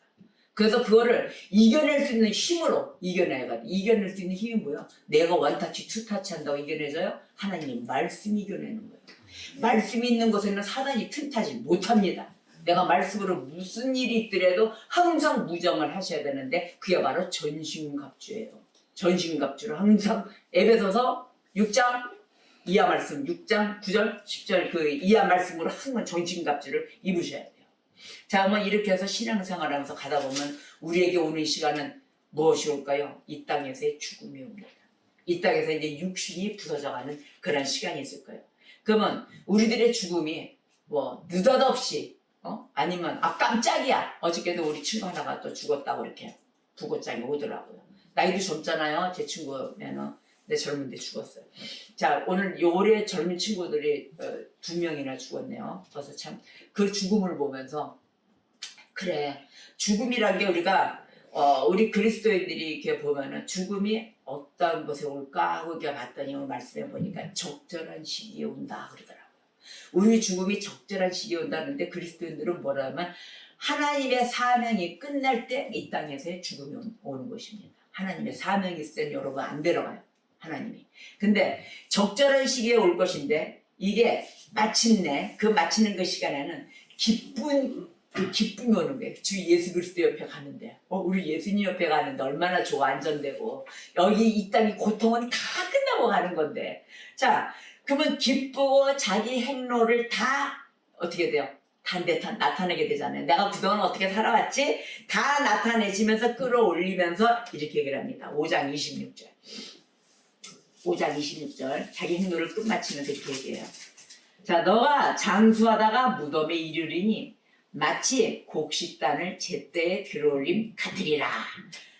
그래서 그거를 이겨낼 수 있는 힘으로 이겨낼 수 있는 힘이 뭐예요? 내가 원타치 투타치 한다고 이겨내져요? 하나님 말씀이 이겨내는 거예요. 말씀이 있는 곳에는 사단이 틈타지 못합니다. 내가 말씀으로 무슨 일이 있더라도 항상 무정을 하셔야 되는데 그게 바로 전신갑주예요. 전신갑주를 항상 에베소서 6장 이하 말씀 6장 9절 10절 그 이하 말씀으로 항상 전신갑주를 입으셔야 돼요. 자, 한번 이렇게 해서 신앙생활하면서 가다 보면 우리에게 오는 시간은 무엇이 올까요? 이 땅에서의 죽음이 옵니다. 이 땅에서 이제 육신이 부서져가는 그런 시간이 있을 거예요. 그러면 우리들의 죽음이 뭐 느닷없이 아니면 깜짝이야. 어저께도 우리 친구 하나가 또 죽었다고 이렇게 부고장이 오더라고요. 나이도 젊잖아요. 제 친구면은 내 젊은데 죽었어요. 자, 오늘 올해 젊은 친구들이 2명이나 죽었네요. 그래서 참 그 죽음을 보면서 그래 죽음이란 게 우리가 우리 그리스도인들이 이렇게 보면은 죽음이 어떤 곳에 올까 하고 이렇게 봤더니 말씀해 보니까 적절한 시기에 온다 그러더라고요. 우리 죽음이 적절한 시기에 온다는데 그리스도인들은 뭐라면 하나님의 사명이 끝날 때 이 땅에서의 죽음이 오는 것입니다. 하나님의 사명이 있을 때는 여러분 안 데려가요. 하나님이. 근데 적절한 시기에 올 것인데 이게 마침내 그 마치는 그 시간에는 기쁨이 오는 거예요. 주 예수 그리스도 옆에 가는데 우리 예수님 옆에 가는데 얼마나 좋아 안전되고 여기 이 땅이 고통은 다 끝나고 가는 건데 자 그러면 기쁘고 자기 행로를 다 어떻게 돼요? 다 나타내게 되잖아요. 내가 그동안 어떻게 살아왔지? 다 나타내시면서 끌어올리면서 이렇게 얘기를 합니다. 5장 26절. 5장 26절 자기 행로를 끝마치면서 이렇게 얘기해요. 자, 너가 장수하다가 무덤에 이르리니 마치 곡식단을 제때에 들어올림 같으리라.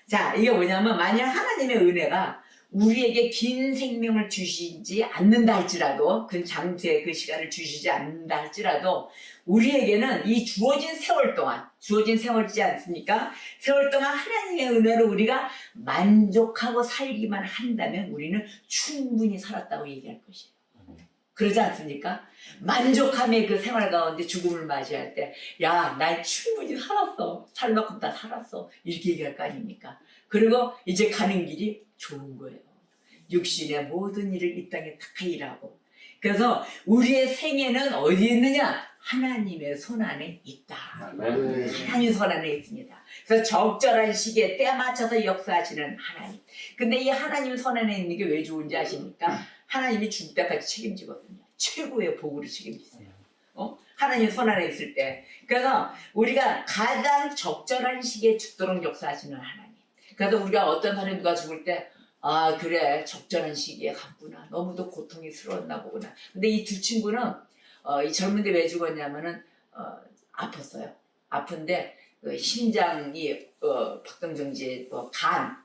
자, 이게 뭐냐면 만약 하나님의 은혜가 우리에게 긴 생명을 주시지 않는다 할지라도 그 장수의 그 시간을 주시지 않는다 할지라도 우리에게는 이 주어진 세월 동안 주어진 세월이지 않습니까? 세월 동안 하나님의 은혜로 우리가 만족하고 살기만 한다면 우리는 충분히 살았다고 얘기할 것이에요. 그러지 않습니까? 만족함의 그 생활 가운데 죽음을 맞이할 때 야, 난 충분히 살았어. 살 만큼 다 살았어. 이렇게 얘기할 거 아닙니까? 그리고 이제 가는 길이 좋은 거예요. 육신의 모든 일을 이 땅에 다 일하고. 그래서 우리의 생애는 어디에 있느냐? 하나님의 손 안에 있다. 아멘. 하나님 손 안에 있습니다. 그래서 적절한 시기에 때 맞춰서 역사하시는 하나님. 근데 이 하나님 손 안에 있는 게 왜 좋은지 아십니까? 하나님이 죽을 때까지 책임지거든요. 최고의 복으로 책임지세요. 하나님 손 안에 있을 때. 그래서 우리가 가장 적절한 시기에 죽도록 역사하시는 하나님. 그래서 우리가 어떤 사람이 누가 죽을 때 아 그래 적절한 시기에 갔구나. 너무도 고통이 스러웠나 보구나. 근데 이 두 친구는 이 젊은데 왜 죽었냐면은 아팠어요. 아픈데 그 심장이 박동정지의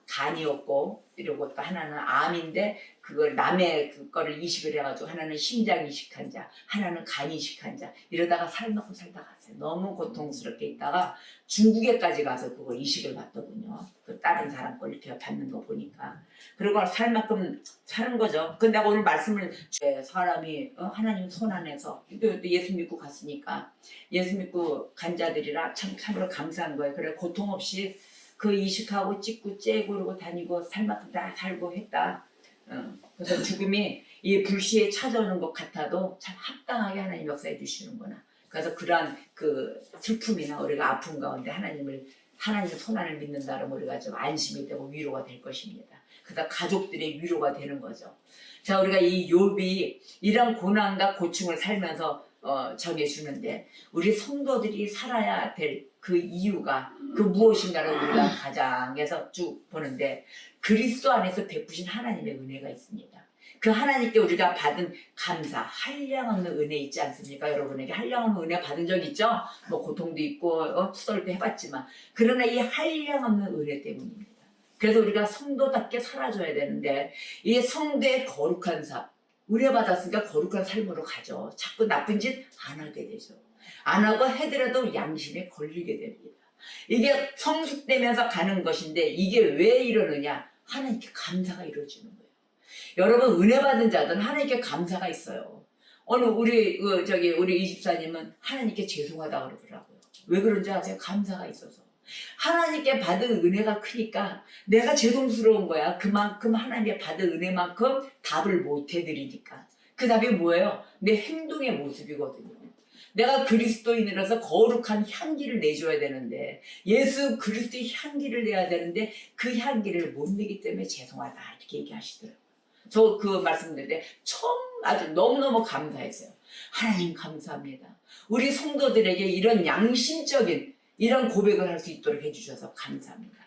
간이었고 이러고 또 하나는 암인데 그걸 남의 그거를 이식을 해가지고 하나는 심장 이식한 자, 하나는 간 이식한 자 이러다가 살놓고 살다 갔어요. 너무 고통스럽게 있다가 중국에까지 가서 그걸 이식을 받더군요. 그 다른 사람 걸 이렇게 받는 거 보니까 그리고 살 만큼 사는 거죠. 근데 내가 오늘 말씀을 사람이 하나님 손 안에서 또 예수 믿고 갔으니까 예수 믿고 간 자들이라 참으로 감사한 거예요. 그래 고통 없이 그 이식하고 찍고 째고 그러고 다니고 살 만큼 다 살고 했다. 그래서 죽음이 이 불시에 찾아오는 것 같아도 참 합당하게 하나님 역사해 주시는구나. 그래서 그러한 그 슬픔이나 우리가 아픈 가운데 하나님 손 안을 믿는다면 우리가 좀 안심이 되고 위로가 될 것입니다. 그래서 가족들의 위로가 되는 거죠. 자, 우리가 이 욥이 이런 고난과 고충을 살면서 전해주는데 우리 성도들이 살아야 될 그 이유가 그 무엇인가를 우리가 가장해서 쭉 보는데 그리스도 안에서 베푸신 하나님의 은혜가 있습니다. 그 하나님께 우리가 받은 감사, 한량없는 은혜 있지 않습니까? 여러분에게 한량없는 은혜 받은 적 있죠? 뭐 고통도 있고 투덜도 해봤지만 그러나 이 한량없는 은혜 때문입니다. 그래서 우리가 성도답게 살아줘야 되는데 이 성도의 거룩한 삶 은혜 받았으니까 거룩한 삶으로 가죠. 자꾸 나쁜 짓 안 하게 되죠. 안 하고 해더라도 양심에 걸리게 됩니다. 이게 성숙되면서 가는 것인데 이게 왜 이러느냐? 하나님께 감사가 이루어지는 거예요. 여러분 은혜 받은 자들은 하나님께 감사가 있어요. 오늘 우리 이 집사님은 하나님께 죄송하다 그러더라고요. 왜 그런지 아세요? 감사가 있어서. 하나님께 받은 은혜가 크니까 내가 죄송스러운 거야. 그만큼 하나님께 받은 은혜만큼 답을 못 해드리니까. 그 답이 뭐예요? 내 행동의 모습이거든요. 내가 그리스도인이라서 거룩한 향기를 내줘야 되는데 예수 그리스도의 향기를 내야 되는데 그 향기를 못 내기 때문에 죄송하다 이렇게 얘기하시더라고요. 저 그 말씀 드릴 때 처음 아주 너무너무 감사했어요. 하나님 감사합니다. 우리 성도들에게 이런 양심적인 이런 고백을 할 수 있도록 해주셔서 감사합니다.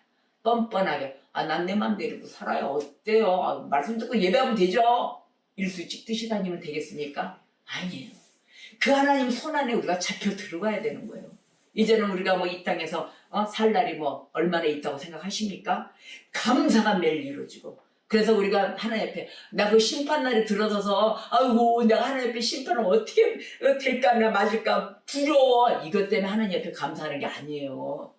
뻔뻔하게 난 내 맘대로 살아요. 어때요? 말씀 듣고 예배하면 되죠? 일수 찍듯이 다니면 되겠습니까? 아니에요. 그 하나님 손 안에 우리가 잡혀 들어가야 되는 거예요. 이제는 우리가 뭐 이 땅에서 살 날이 뭐 얼마나 있다고 생각하십니까? 감사가 매일 이루어지고 그래서 우리가 하나님 앞에 나 그 심판날에 들어서서 아이고 내가 하나님 앞에 심판을 어떻게 될까 나 맞을까 두려워 이것 때문에 하나님 앞에 감사하는 게 아니에요.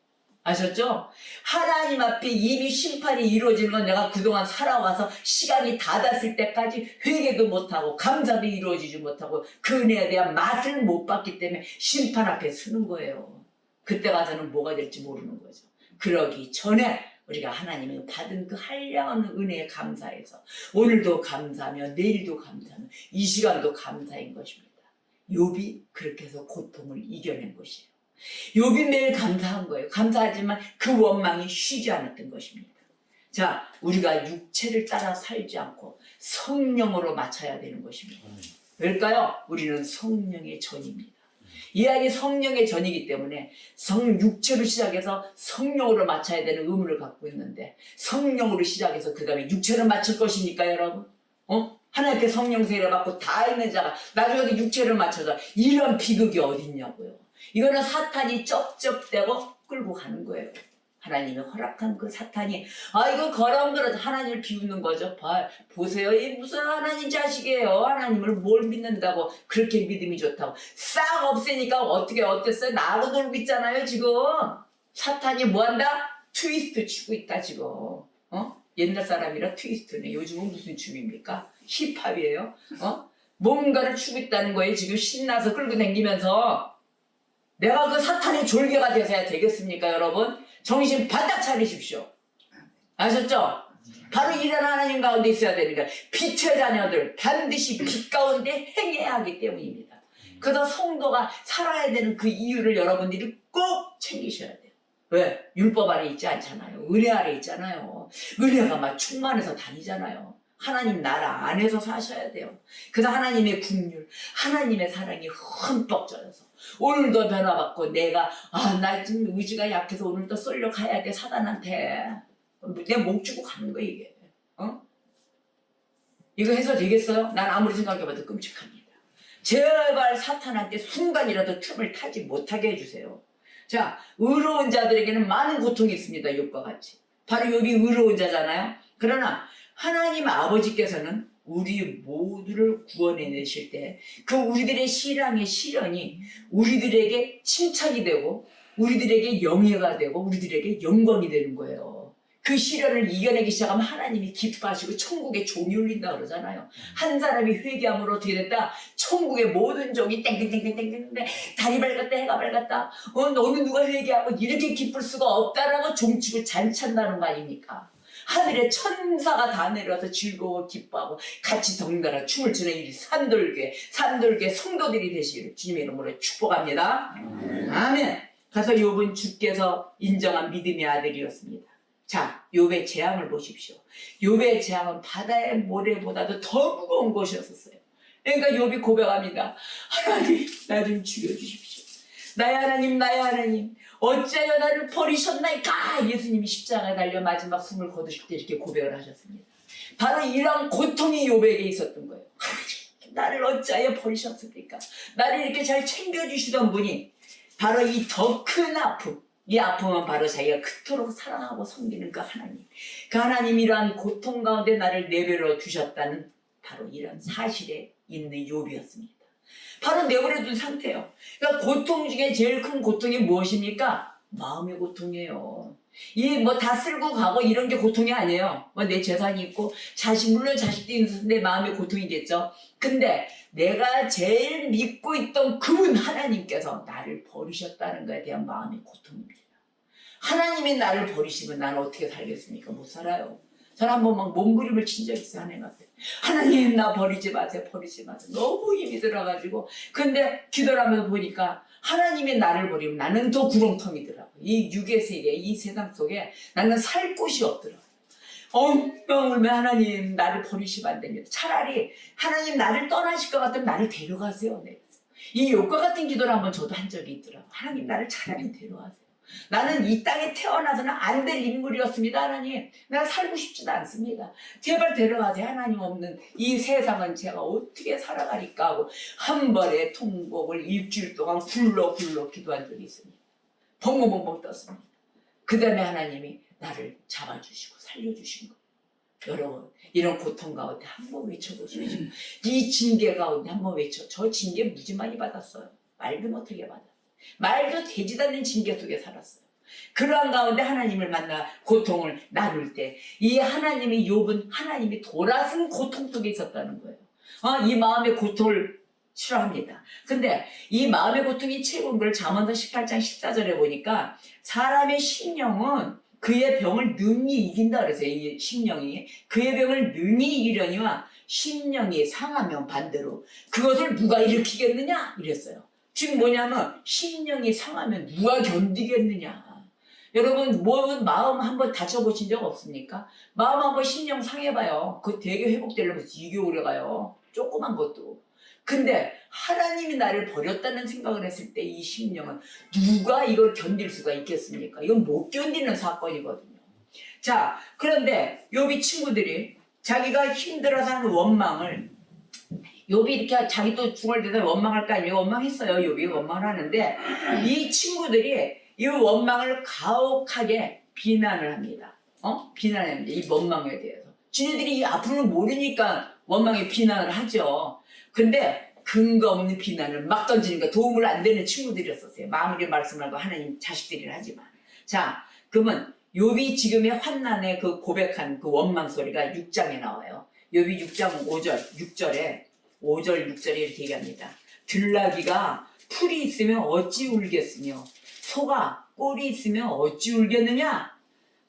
아셨죠? 하나님 앞에 이미 심판이 이루어지는 건 내가 그동안 살아와서 시간이 다 닿았을 때까지 회개도 못하고 감사도 이루어지지 못하고 그 은혜에 대한 맛을 못 봤기 때문에 심판 앞에 서는 거예요. 그때 가서는 뭐가 될지 모르는 거죠. 그러기 전에 우리가 하나님이 받은 그 한량없는 은혜에 감사해서 오늘도 감사하며 내일도 감사하며 이 시간도 감사인 것입니다. 욥이 그렇게 해서 고통을 이겨낸 것이에요. 욥이 매일 감사한 거예요. 감사하지만 그 원망이 쉬지 않았던 것입니다. 자, 우리가 육체를 따라 살지 않고 성령으로 맞춰야 되는 것입니다. 왜일까요? 우리는 성령의 전입니다. 이 아이 성령의 전이기 때문에 육체로 시작해서 성령으로 맞춰야 되는 의무를 갖고 있는데 성령으로 시작해서 그 다음에 육체를 맞출 것입니까 여러분? 하나님께 성령 세례 받고 다 있는 자가 나중에 육체를 맞춰서 이런 비극이 어딨냐고요. 이거는 사탄이 쩝쩝대고 끌고 가는 거예요. 하나님이 허락한 그 사탄이 이거 거렁들어 하나님을 비웃는 거죠. 보세요. 이 무슨 하나님 자식이에요. 하나님을 뭘 믿는다고 그렇게 믿음이 좋다고 싹 없애니까 어땠어요? 나하고 놀고 있잖아요 지금. 사탄이 뭐한다? 트위스트 치고 있다 지금. 옛날 사람이라 트위스트네. 요즘은 무슨 춤입니까? 힙합이에요. 뭔가를 추고 있다는 거예요. 지금 신나서 끌고 다니면서. 내가 그 사탄의 졸개가 되어야 되겠습니까 여러분? 정신 바짝 차리십시오. 아셨죠? 바로 이런 하나님 가운데 있어야 됩니다. 빛의 자녀들 반드시 빛 가운데 행해야 하기 때문입니다. 그래서 성도가 살아야 되는 그 이유를 여러분들이 꼭 챙기셔야 돼요. 왜? 율법 아래 있지 않잖아요. 은혜 아래 있잖아요. 은혜가 막 충만해서 다니잖아요. 하나님 나라 안에서 사셔야 돼요. 그래서 하나님의 국률, 하나님의 사랑이 흠뻑 젖어서 오늘도 변화받고 내가 나 지금 의지가 약해서 오늘도 쏠려 가야 돼. 사단한테 내 목 주고 가는 거야 이게. 이거 해서 되겠어요? 난 아무리 생각해봐도 끔찍합니다. 제발 사탄한테 순간이라도 틈을 타지 못하게 해주세요. 자, 의로운 자들에게는 많은 고통이 있습니다. 욥과 같이. 바로 욥이 의로운 자잖아요. 그러나 하나님 아버지께서는 우리 모두를 구원해내실 때 그 우리들의 신앙의 시련이 우리들에게 칭찬이 되고 우리들에게 영예가 되고 우리들에게 영광이 되는 거예요. 그 시련을 이겨내기 시작하면 하나님이 기뻐하시고 천국에 종이 울린다 그러잖아요. 한 사람이 회개함으로 어떻게 됐다? 천국의 모든 종이 땡땡땡땡땡땡 달이 밝았다 해가 밝았다 너는 누가 회개하고 이렇게 기쁠 수가 없다라고 종치고 잔치한다는 거 아닙니까? 하늘에 천사가 다 내려와서 즐거워 기뻐하고 같이 덩달아 춤을 추는 이 산돌교회 성도들이 되시기를 주님의 이름으로 축복합니다. 아멘. 가서 욥은 주께서 인정한 믿음의 아들이었습니다. 자, 욥의 재앙을 보십시오. 욥의 재앙은 바다의 모래보다도 더 무거운 것이었어요. 그러니까 욥이 고백합니다. 하나님, 나 좀 죽여주십시오. 나의 하나님, 어찌하여 나를 버리셨나이까? 예수님이 십자가에 달려 마지막 숨을 거두실 때 이렇게 고백을 하셨습니다. 바로 이런 고통이 욥에게 있었던 거예요. 하나님, 나를 어찌하여 버리셨습니까? 나를 이렇게 잘 챙겨주시던 분이 바로 이 더 큰 아픔, 이 아픔은 바로 자기가 그토록 사랑하고 섬기는 그 하나님. 그 하나님이 이러한 고통 가운데 나를 내버려 두셨다는 바로 이런 사실에 있는 욥이었습니다. 바로 내버려 둔 상태예요. 그러니까 고통 중에 제일 큰 고통이 무엇입니까? 마음의 고통이에요. 이 뭐 다 쓸고 가고 이런 게 고통이 아니에요. 뭐 내 재산이 있고 물론 자식도 있는데 마음의 고통이겠죠. 근데 내가 제일 믿고 있던 그분 하나님께서 나를 버리셨다는 것에 대한 마음의 고통입니다. 하나님이 나를 버리시면 나는 어떻게 살겠습니까? 못 살아요. 저는 한번 막 몸부림을 친 적이 있어요. 하나님 나 버리지 마세요. 너무 힘이 들어가지고. 근데 기도를 하면서 보니까 하나님이 나를 버리면 나는 더 구렁텅이더라고요. 이 육의 세계, 이 세상 속에 나는 살 곳이 없더라고요. 엉엉 울면 하나님 나를 버리시면 안 됩니다. 차라리 하나님 나를 떠나실 것 같으면 나를 데려가세요. 네. 이 욥과 같은 기도를 한번 저도 한 적이 있더라고요. 하나님 나를 차라리 데려가세요. 나는 이 땅에 태어나서는 안 될 인물이었습니다. 하나님 난 살고 싶지도 않습니다. 제발 데려가세요. 하나님 없는 이 세상은 제가 어떻게 살아가니까 하고 한 번의 통곡을 일주일 동안 굴러 기도한 적이 있습니다. 벙벙벙벙 떴습니다. 그 다음에 하나님이 나를 잡아주시고 살려주신 거예요. 여러분 이런 고통 가운데 한번 외쳐보십시오. 이 징계 가운데 한번 외쳐. 저 징계 무지 많이 받았어요. 말도 못하게 받았어요. 말도 되지도 않는 징계 속에 살았어요. 그러한 가운데 하나님을 만나 고통을 나눌 때 이 하나님의 욥은 하나님이 돌아선 고통 속에 있었다는 거예요. 이 마음의 고통을 싫어합니다. 근데 이 마음의 고통이 최고인 걸 잠언서 18장 14절에 보니까 사람의 심령은 그의 병을 능히 이긴다 그랬어요. 이 심령이 그의 병을 능히 이기려니와 심령이 상하면 반대로 그것을 누가 일으키겠느냐 이랬어요. 지금 뭐냐면 심령이 상하면 누가 견디겠느냐. 여러분 마음 한번 다쳐보신 적 없습니까? 마음 한번 심령 상해봐요. 그거 되게 회복되려면 되게 오래가요. 조그만 것도. 근데 하나님이 나를 버렸다는 생각을 했을 때 이 심령은 누가 이걸 견딜 수가 있겠습니까? 이건 못 견디는 사건이거든요. 자, 그런데 욥이 친구들이 자기가 힘들어서 하는 원망을 욥이 이렇게 자기 또 중얼대서 원망할 거 아니에요. 원망했어요. 욥이 원망을 하는데 이 친구들이 이 원망을 가혹하게 비난을 합니다. 비난합니다. 이 원망에 대해서. 지네들이 이 앞으로 모르니까 원망에 비난을 하죠. 근데 근거 없는 비난을 막 던지니까 도움을 안 되는 친구들이었었어요. 마무리 말씀하고 하나님 자식들이라 하지만. 자, 그러면 욥이 지금의 환난에 그 고백한 그 원망 소리가 6장에 나와요. 욥이 6장 6절에 이렇게 얘기합니다. 들나귀가 풀이 있으면 어찌 울겠으며 소가 꼴이 있으면 어찌 울겠느냐.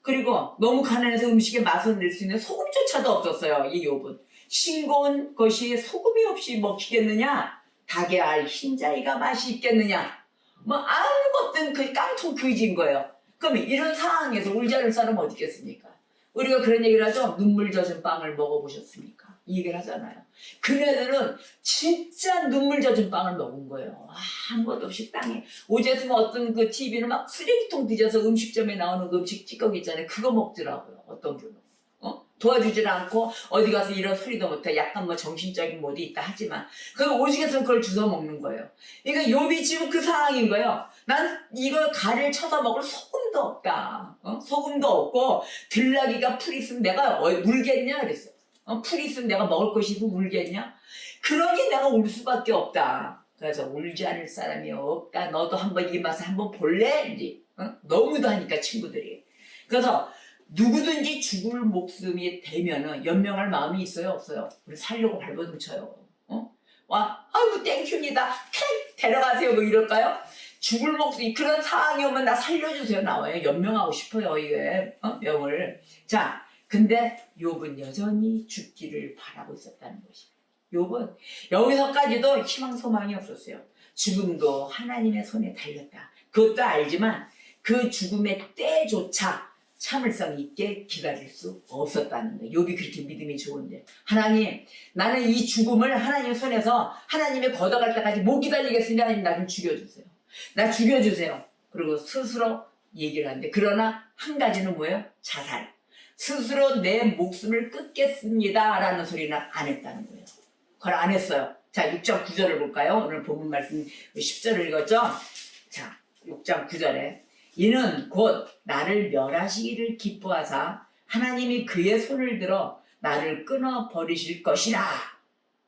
그리고 너무 가난해서 음식에 맛을 낼 수 있는 소금조차도 없었어요. 이 욥은. 싱거운 것이 소금이 없이 먹히겠느냐. 닭의 알 흰자위가 맛이 있겠느냐. 뭐 아무것도 그 깡통 그지인 거예요. 그럼 이런 상황에서 울지 않을 사람은 어디 있겠습니까? 우리가 그런 얘기를 하죠. 눈물 젖은 빵을 먹어보셨습니까? 이 얘기를 하잖아요. 그네들은 진짜 눈물 젖은 빵을 먹은 거예요. 아무것도 없이 땅에. 어제서 어떤 그 TV는 막 쓰레기통 뒤져서 음식점에 나오는 그 음식 찌꺼기 있잖아요. 그거 먹더라고요. 어떤 분은. 도와주질 않고 어디 가서 이런 소리도 못해. 약간 뭐 정신적인 모드 있다 하지만 그 오직에서 그걸 주워 먹는 거예요. 그러니까 욥이 지금 그 상황인 거예요. 난 이거 가를 쳐서 먹을 소금도 없다. 소금도 없고 들나귀가 풀 있으면 내가 울겠냐 그랬어. 풀 있으면 내가 먹을 것이 있으면 울겠냐. 그러니 내가 울 수밖에 없다. 그래서 울지 않을 사람이 없다. 너도 한번 이 맛을 한번 볼래? 이제 너무도 하니까 친구들이. 그래서 누구든지 죽을 목숨이 되면은 연명할 마음이 있어요, 없어요? 우리 살려고 발버둥쳐요. 와, 아이고 땡큐입니다. 데려가세요. 뭐 이럴까요? 죽을 목숨이 그런 상황이 오면 나 살려주세요. 나와요. 연명하고 싶어요. 이게 명을. 자, 근데 욥은 여전히 죽기를 바라고 있었다는 것이에요. 욥은 여기서까지도 희망 소망이 없었어요. 죽음도 하나님의 손에 달렸다. 그것도 알지만 그 죽음의 때조차 참을성 있게 기다릴 수 없었다는 거예요. 욥이 그렇게 믿음이 좋은데 하나님 나는 이 죽음을 하나님 손에서 하나님의 걷어갈 때까지 못 기다리겠습니다. 하나님 나 좀 죽여주세요. 나 죽여주세요. 그리고 스스로 얘기를 하는데 그러나 한 가지는 뭐예요? 자살. 스스로 내 목숨을 끊겠습니다 라는 소리는 안 했다는 거예요. 그걸 안 했어요. 자 6장 9절을 볼까요? 오늘 본문 말씀 10절을 읽었죠? 자 6장 9절에 이는 곧 나를 멸하시기를 기뻐하사 하나님이 그의 손을 들어 나를 끊어 버리실 것이라.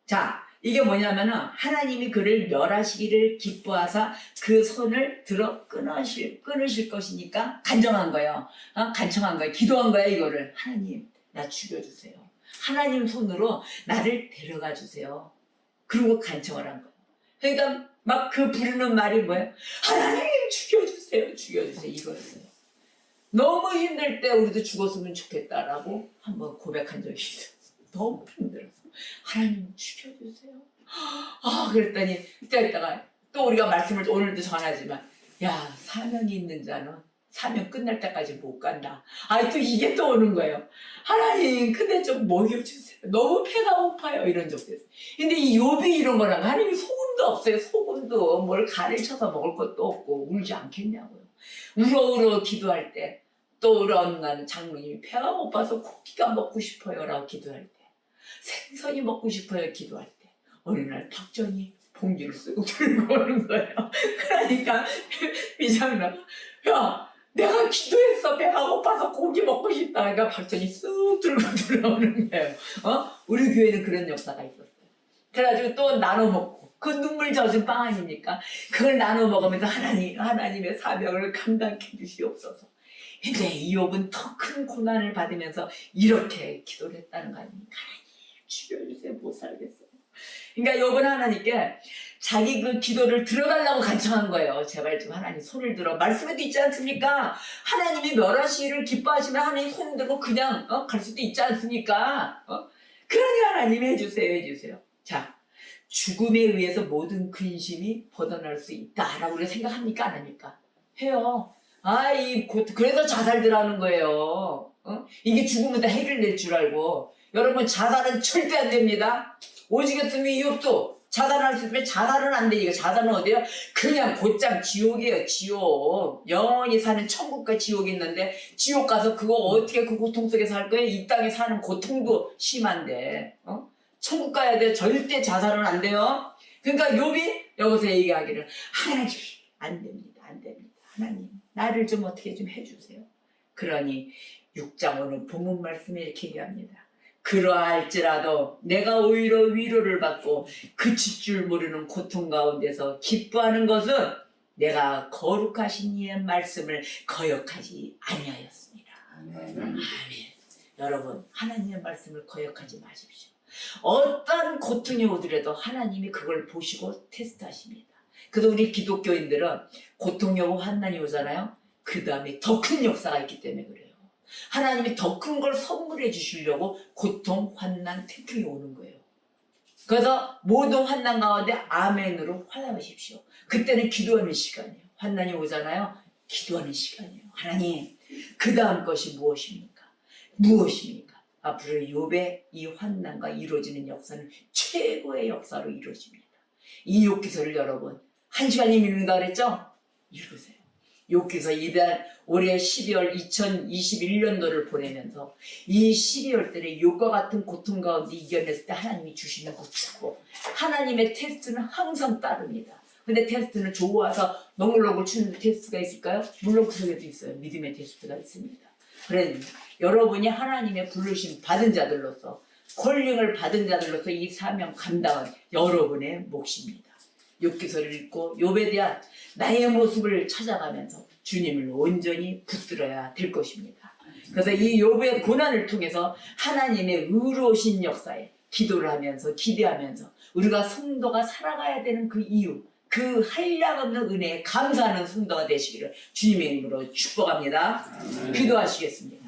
자 이게 뭐냐면은 하나님이 그를 멸하시기를 기뻐하사 그 손을 들어 끊으실 것이니까 간청한 거예요. 간청한 거예요. 기도한 거예요. 이거를 하나님 나 죽여주세요. 하나님 손으로 나를 데려가 주세요. 그리고 간청을 한 거예요. 그러니까 막 그 부르는 말이 뭐예요? 하나님 죽여주세요. 죽여주세요. 이거였어요. 너무 힘들 때 우리도 죽었으면 좋겠다라고 한번 고백한 적이 있어요. 너무 힘들어서 하나님 죽여주세요. 그랬더니 이따 있다가 또 우리가 말씀을 오늘도 전하지만 야 사명이 있는 자는 사명 끝날 때까지 못 간다. 또 이게 또 오는 거예요. 하나님 근데 좀 먹여주세요. 너무 배가 고파요. 이런 적도 있어요. 근데 이 욥이 이런 거랑 하나님이 소금도 없어요. 소금도 뭘 간을 쳐서 먹을 것도 없고 울지 않겠냐고요. 울어 기도할 때 또 어느 날 장로님이 배가 고파서 고기가 먹고 싶어요 라고 기도할 때 생선이 먹고 싶어요 기도할 때 어느 날 박전이 봉지를 쓰고 들고 오는 거예요. 그러니까 이 장로가 야 내가 기도했어. 배가 고파서 고기 먹고 싶다. 그러니까 박전이 쑥 들고 들어오는 거예요. 우리 교회는 그런 역사가 있었어요. 그래가지고 또 나눠 먹고 그 눈물 젖은 빵 아닙니까? 그걸 나눠 먹으면서 하나님의 사명을 감당해 주시옵소서. 근데 이 욥은 더 큰 고난을 받으면서 이렇게 기도를 했다는 거 아닙니까? 하나님 죽여주세요. 못 살겠어요. 그러니까 욥은 하나님께 자기 그 기도를 들어달라고 간청한 거예요. 제발 좀 하나님 손을 들어. 말씀에도 있지 않습니까? 하나님이 멸하시기를 기뻐하시면 하나님 손 들고 그냥 갈 수도 있지 않습니까? 그러니 하나님 해주세요. 자, 죽음에 의해서 모든 근심이 벗어날 수 있다라고 우리가 생각합니까? 안 합니까? 해요. 그래서 자살들 하는 거예요. 이게 죽으면 다 해결될 줄 알고. 여러분 자살은 절대 안 됩니다. 오직했으면 욥도 자살할 수 있으면 자살은 안 돼. 이거 자살은 어디에요? 그냥 곧장 지옥이에요. 지옥. 영원히 사는 천국과 지옥이 있는데 지옥 가서 그거 어떻게 그 고통 속에서 할 거예요? 이 땅에 사는 고통도 심한데 천국 가야 돼. 절대 자살은 안 돼요. 그러니까 욥이 여기서 얘기하기를 하나님 안 됩니다. 하나님 나를 좀 어떻게 좀 해주세요. 그러니 6장 오늘 본문 말씀에 이렇게 얘기합니다. 그러할지라도 내가 오히려 위로를 받고 그칠 줄 모르는 고통 가운데서 기뻐하는 것은 내가 거룩하신 이의 말씀을 거역하지 아니하였습니다. 아멘. 여러분 하나님의 말씀을 거역하지 마십시오. 어떤 고통이 오더라도 하나님이 그걸 보시고 테스트하십니다. 그래서 우리 기독교인들은 고통이 오고 환난이 오잖아요. 그 다음에 더 큰 역사가 있기 때문에 그래요. 하나님이 더 큰 걸 선물해 주시려고 고통, 환난, 태풍이 오는 거예요. 그래서 모든 환난 가운데 아멘으로 화답하십시오. 그때는 기도하는 시간이에요. 환난이 오잖아요. 기도하는 시간이에요. 하나님, 그 다음 것이 무엇입니까? 무엇입니까? 앞으로 욥의 이 환난과 이루어지는 역사는 최고의 역사로 이루어집니다. 이 욥기서를 여러분 1시간 읽는다 그랬죠? 읽으세요. 욥기서 이달 올해 12월 2021년도를 보내면서 이 12월 때는 욥과 같은 고통 가운데 이겨냈을 때 하나님이 주시는 그 축복, 하나님의 테스트는 항상 따릅니다. 근데 테스트는 좋아서 너글너글 추는 테스트가 있을까요? 물론 그 속에도 있어요. 믿음의 테스트가 있습니다. 그래 여러분이 하나님의 부르심 받은 자들로서, 콜링을 받은 자들로서 이 사명 감당은 여러분의 몫입니다. 욥기서를 읽고 욥에 대한 나의 모습을 찾아가면서 주님을 온전히 붙들어야 될 것입니다. 그래서 이 욥의 고난을 통해서 하나님의 의로우신 역사에 기도를 하면서 기대하면서 우리가 성도가 살아가야 되는 그 이유, 그 한량없는 은혜에 감사하는 성도가 되시기를 주님의 이름으로 축복합니다. 기도하시겠습니다.